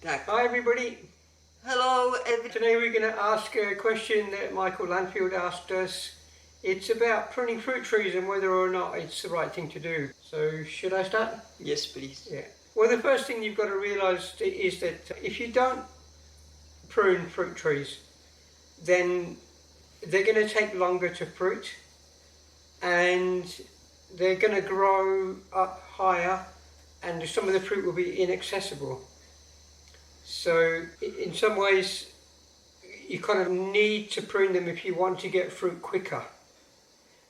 Tak. Hi everybody. Hello everybody. Today we're going to ask a question that Michael Lanfield asked us. It's about pruning fruit trees and whether or not it's the right thing to do. So should I start? Yes, please. Yeah. Well, the first thing you've got to realise is that if you don't prune fruit trees, then they're going to take longer to fruit and they're going to grow up higher and some of the fruit will be inaccessible. So in some ways you kind of need to prune them if you want to get fruit quicker.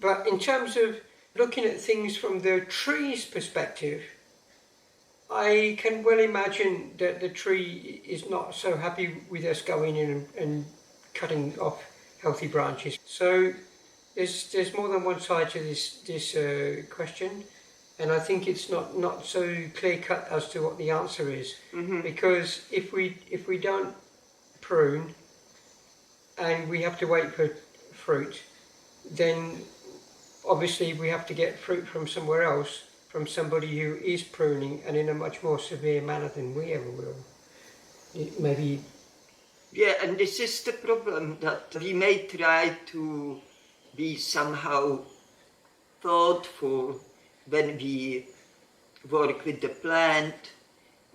But in terms of looking at things from the tree's perspective, I can well imagine that the tree is not so happy with us going in and cutting off healthy branches. So there's more than one side to this question, and I think it's not so clear cut as to what the answer is. Mm-hmm. Because if we don't prune and we have to wait for fruit, then obviously we have to get fruit from somewhere else, from somebody who is pruning and in a much more severe manner than we ever will. Maybe. Yeah, and this is the problem, that we may try to be somehow thoughtful when we work with the plant,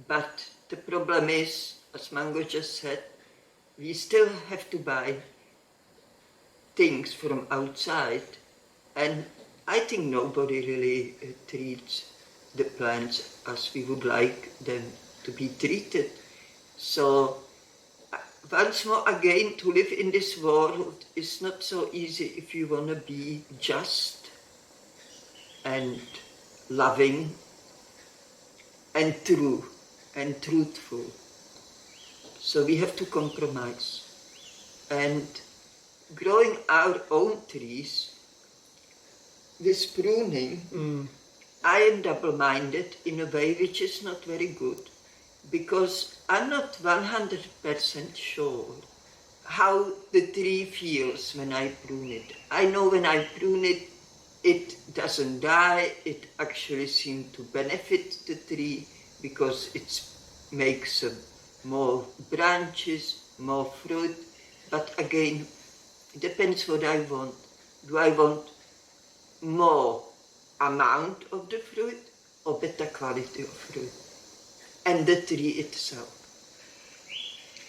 but the problem is, as Mango just said, we still have to buy things from outside, and I think nobody really treats the plants as we would like them to be treated. So once more again, to live in this world is not so easy if you want to be just and loving and true and truthful. So we have to compromise. And growing our own trees, this pruning, I am double-minded in a way which is not very good, because I'm not 100% sure how the tree feels when I prune it. I know when I prune it, it doesn't die, it actually seems to benefit the tree because it makes more branches, more fruit, but again, it depends what I want. Do I want more amount of the fruit or better quality of fruit? And the tree itself.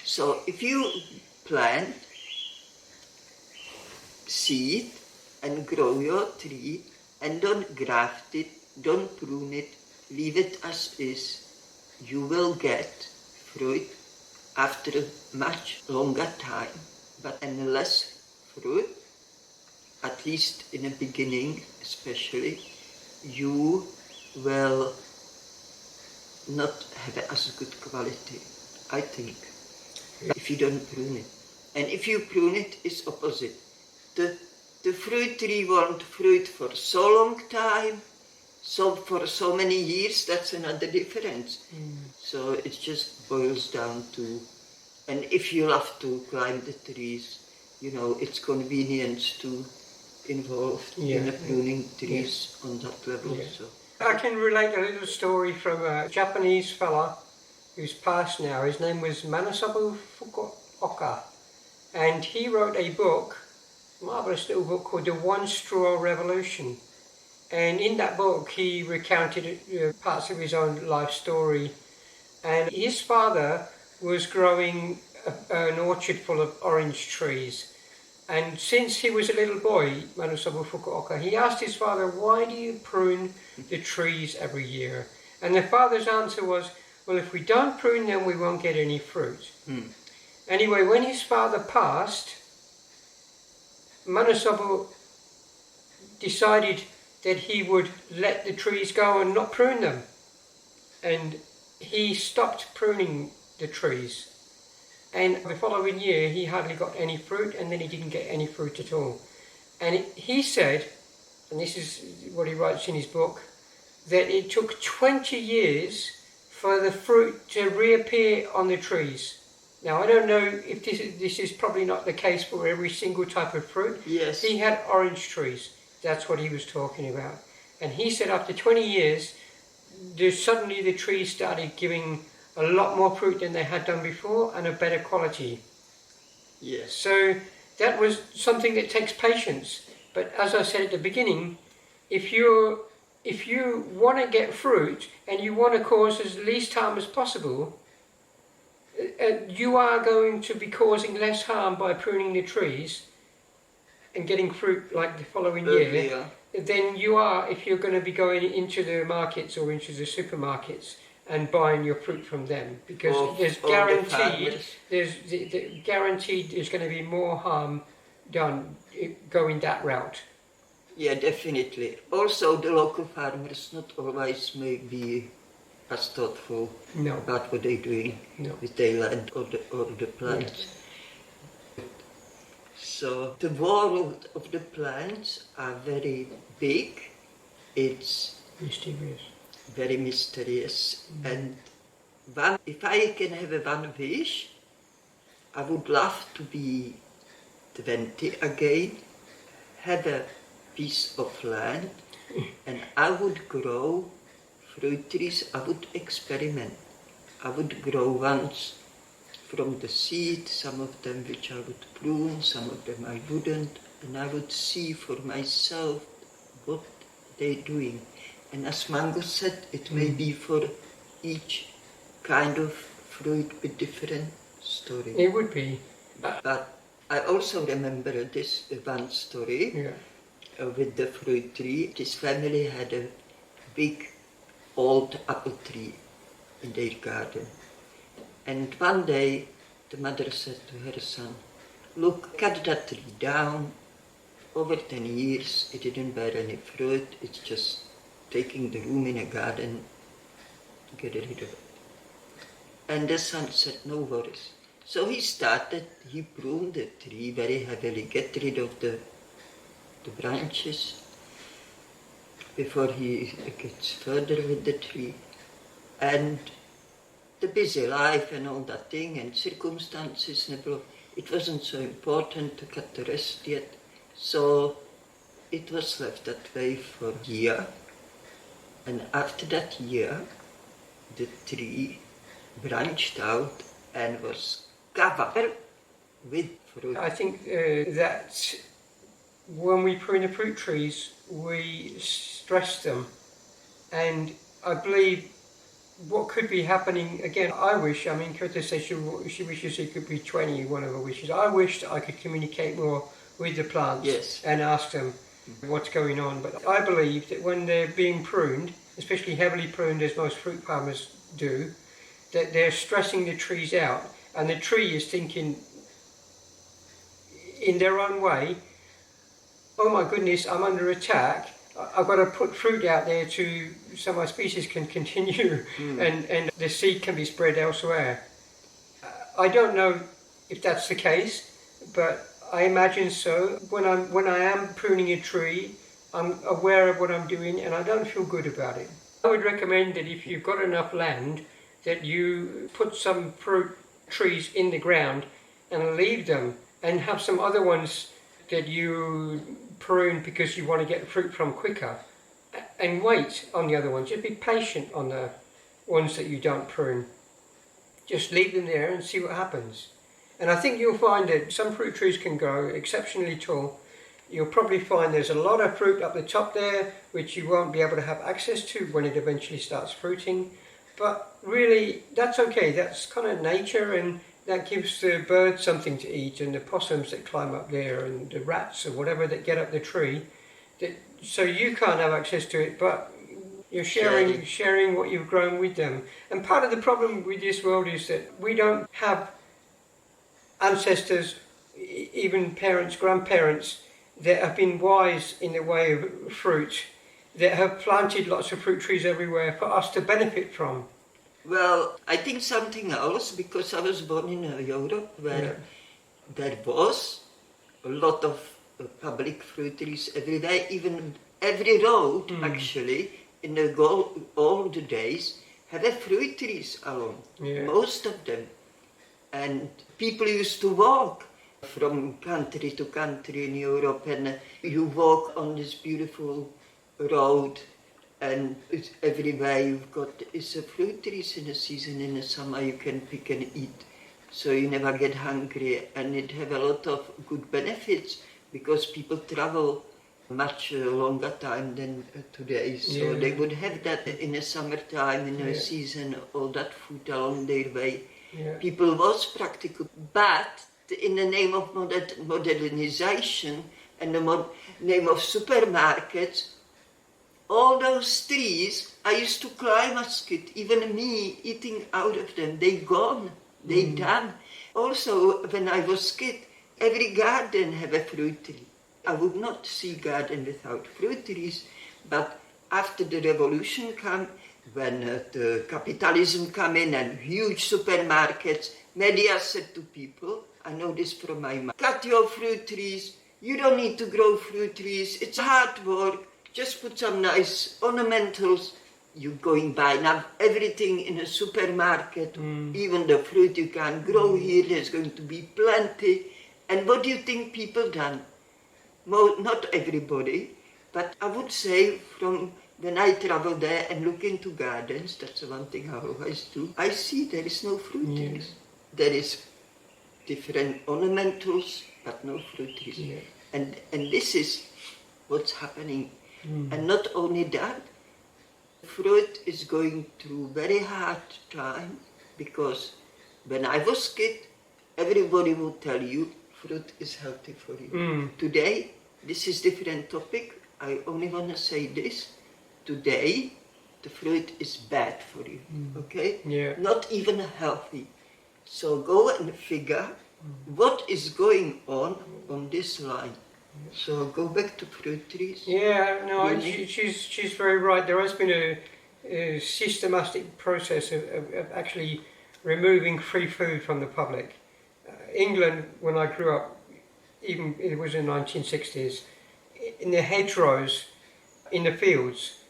So if you plant seed and grow your tree and don't graft it, don't prune it, leave it as is, you will get fruit after a much longer time, but and less fruit, at least in the beginning especially, you will not have as good quality, I think, if you don't prune it. And if you prune it, it's opposite. The fruit tree won't fruit for so long time, so for so many years, that's another difference. So it just boils down to, and if you love to climb the trees, you know, it's convenience to involve in the pruning trees on that level. Yeah. So I can relate a little story from a Japanese fella who's passed now. His name was Fukuoka, and he wrote a book, marvellous little book called The One Straw Revolution. And in that book he recounted parts of his own life story. And his father was growing an orchard full of orange trees. And since he was a little boy, Manukas Fukuoka, he asked his father, why do you prune the trees every year? And the father's answer was, well, if we don't prune them, we won't get any fruit. Anyway, when his father passed, Manukas decided that he would let the trees go and not prune them. And he stopped pruning the trees. And the following year he hardly got any fruit, and then he didn't get any fruit at all. And he said, and this is what he writes in his book, that it took 20 years for the fruit to reappear on the trees. Now I don't know if this is probably not the case for every single type of fruit. Yes. He had orange trees. That's what he was talking about. And he said after 20 years, suddenly the trees started giving a lot more fruit than they had done before and a better quality. Yes. So that was something that takes patience. But as I said at the beginning, if you want to get fruit and you want to cause as least harm as possible, you are going to be causing less harm by pruning the trees and getting fruit like the following year than you are if you're going to be going into the markets or into the supermarkets and buying your fruit from them, because there's guaranteed there's going to be more harm done going that route. Yeah, definitely. Also, the local farmers not always may be as thoughtful about what they're doing with their land or the plants. Yeah. So the world of the plants are very big. It's mysterious. Very mysterious. And if I can have one wish, I would love to be 20 again, have a piece of land, and I would grow fruit trees. I would experiment. I would grow ones from the seed, some of them which I would prune, some of them I wouldn't, and I would see for myself what they're doing. And as Mango said, it may be for each kind of fruit with different story. It would be. But I also remember this one story with the fruit tree. This family had a big old apple tree in their garden. And one day the mother said to her son, "Look, cut that tree down. Over 10 years it didn't bear any fruit. It's just taking the room in a garden, get rid of it." And the son said, "No worries." So he pruned the tree very heavily, get rid of the branches before he gets further with the tree. And the busy life and all that thing and circumstances, it wasn't so important to cut the rest yet. So it was left that way for a year. And after that year, the tree branched out and was covered with fruit. I think that when we prune the fruit trees, we stress them. And I believe what could be happening, again, Curtis says she wishes it could be 20, one of her wishes. I wish that I could communicate more with the plants and ask them what's going on. But I believe that when they're being pruned, especially heavily pruned as most fruit farmers do, that they're stressing the trees out, and the tree is thinking in their own way, "Oh my goodness, I'm under attack. I've got to put fruit out there so my species can continue and the seed can be spread elsewhere." I don't know if that's the case, but I imagine so. When I am pruning a tree, I'm aware of what I'm doing and I don't feel good about it. I would recommend that if you've got enough land, that you put some fruit trees in the ground and leave them, and have some other ones that you prune because you want to get fruit from quicker, and wait on the other ones. Just be patient on the ones that you don't prune. Just leave them there and see what happens. And I think you'll find that some fruit trees can grow exceptionally tall. You'll probably find there's a lot of fruit up the top there which you won't be able to have access to when it eventually starts fruiting. But really, that's okay. That's kind of nature, and that gives the birds something to eat, and the possums that climb up there, and the rats or whatever that get up the tree. So you can't have access to it, but you're sharing what you've grown with them. And part of the problem with this world is that we don't have ancestors, even parents, grandparents, that have been wise in the way of fruit, that have planted lots of fruit trees everywhere for us to benefit from. Well, I think something else, because I was born in Europe where there was a lot of public fruit trees everywhere, even every road actually in the old days had a fruit trees along, most of them. And people used to walk from country to country in Europe, and you walk on this beautiful road And it's everywhere you've got is a fruit trees in the season. In the summer you can pick and eat, so you never get hungry, and it have a lot of good benefits because people travel much longer time than today, so they would have that in the summertime, in the season, all that food along their way. People was practical, but in the name of modernization and the name of supermarkets, all those trees, I used to climb as kid, even me eating out of them, they gone, they done. Also, when I was kid, every garden have a fruit tree. I would not see garden without fruit trees, but after the revolution came, when the capitalism came in and huge supermarkets, media said to people, I know this from my mom, cut your fruit trees, you don't need to grow fruit trees, it's hard work, just put some nice ornamentals. You're going buy now everything in a supermarket, even the fruit you can grow here, there's going to be plenty. And what do you think people done? Not everybody, but I would say from when I travel there and look into gardens, that's the one thing I always do, I see there is no fruit trees. There is different ornamentals, but no fruit trees. And this is what's happening. And not only that, fruit is going through very hard time, because when I was kid, everybody would tell you fruit is healthy for you. Today, this is different topic. I only want to say this. Today, the fruit is bad for you, okay? Not even healthy. So go and figure what is going on this line. So go back to fruit trees. Yeah, no, she's very right. There has been a systematic process of actually removing free food from the public. England, when I grew up, even it was in the 1960s, in the hedgerows, in the fields,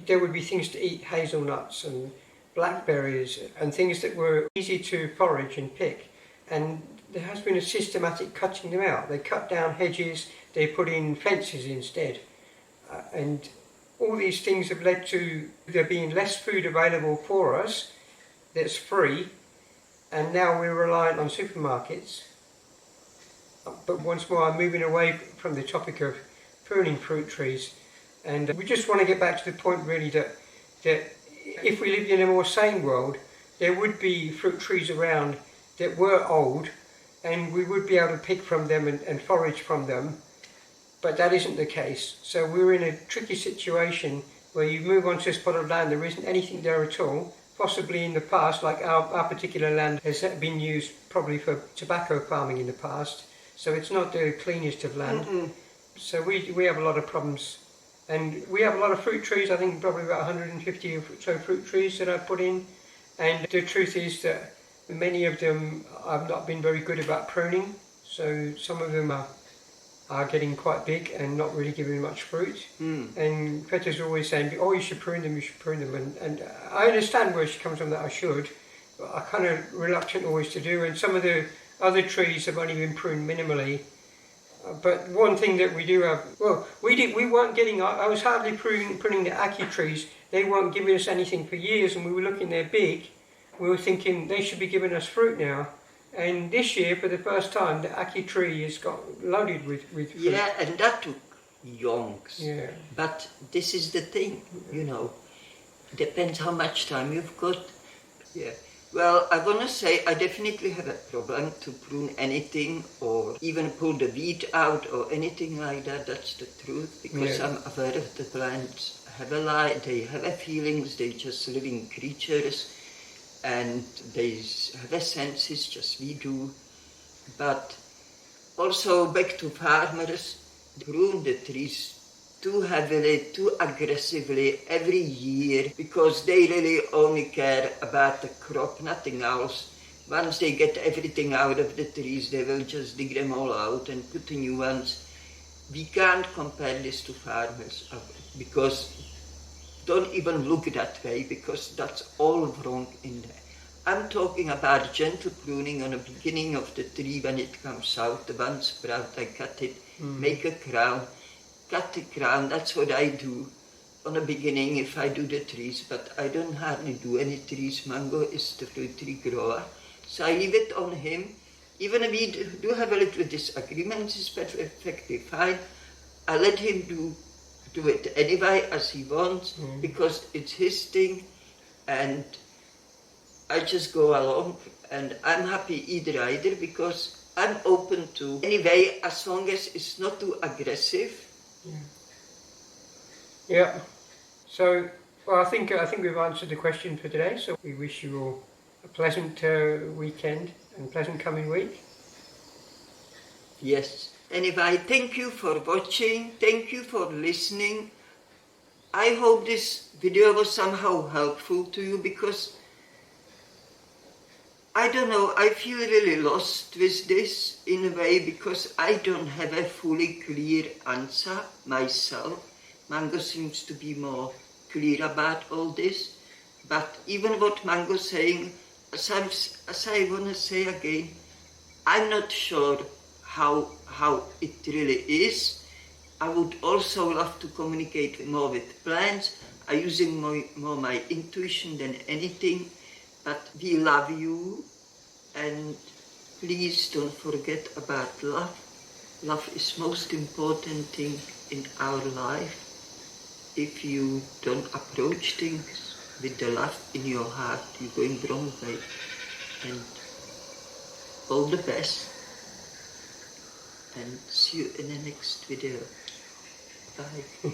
there would be things to eat, hazelnuts and blackberries and things that were easy to forage and pick. And there has been a systematic cutting them out. They cut down hedges, they put in fences instead. And all these things have led to there being less food available for us that's free, and now we're reliant on supermarkets. But once more, I'm moving away from the topic of pruning fruit trees, and we just want to get back to the point really that if we lived in a more sane world, there would be fruit trees around that were old, and we would be able to pick from them and forage from them, but that isn't the case. So we're in a tricky situation where you move onto a spot of land, there isn't anything there at all. Possibly in the past, like our particular land has been used probably for tobacco farming in the past, so it's not the cleanest of land. So we have a lot of problems, and we have a lot of fruit trees. I think probably about 150 or so fruit trees that I've put in, and the truth is that many of them I've not been very good about pruning, so some of them are getting quite big and not really giving much fruit. And Petra's always saying, oh, you should prune them, and I understand where she comes from that I should, but I'm kind of reluctant always to do, and some of the other trees have only been pruned minimally. But one thing that we do have, well, we weren't getting, I was hardly pruning the ackee trees. They weren't giving us anything for years, and we were looking, they're big. We were thinking they should be giving us fruit now. And this year, for the first time, the ackee tree has got loaded with fruit. Yeah, and that took yonks. Yeah. But this is the thing, you know, depends how much time you've got. Yeah. Well, I want to say I definitely have a problem to prune anything or even pull the weed out or anything like that. That's the truth, because I'm aware of the plants have a life, they have a feelings, they're just living creatures. And they have a senses, just we do. But also back to farmers, prune the trees too heavily, too aggressively every year, because they really only care about the crop, nothing else. Once they get everything out of the trees, they will just dig them all out and put the new ones. We can't compare this to farmers, because don't even look that way, because that's all wrong in there. I'm talking about gentle pruning on the beginning of the tree when it comes out, the one sprout, I cut it, make a crown, cut the crown, that's what I do. on the beginning if I do the trees, but I don't hardly do any trees. Mango is the fruit tree grower, so I leave it on him. Even if we do have a little disagreements, it's perfectly fine. I let him do it anyway as he wants, because it's his thing, and I just go along, and I'm happy either, because I'm open to anyway, as long as it's not too aggressive. Yeah. So, well, I think we've answered the question for today. So we wish you all a pleasant weekend and pleasant coming week. Yes. Anyway, thank you for watching. Thank you for listening. I hope this video was somehow helpful to you, because I don't know, I feel really lost with this in a way, because I don't have a fully clear answer myself. Mango seems to be more clear about all this, but even what Mango's saying, as I want to say again, I'm not sure how it really is. I would also love to communicate more with plants. I'm using more my intuition than anything, but we love you, and please don't forget about love. Love is most important thing in our life. If you don't approach things with the love in your heart, you're going the wrong way. And all the best, and see you in the next video. Bye.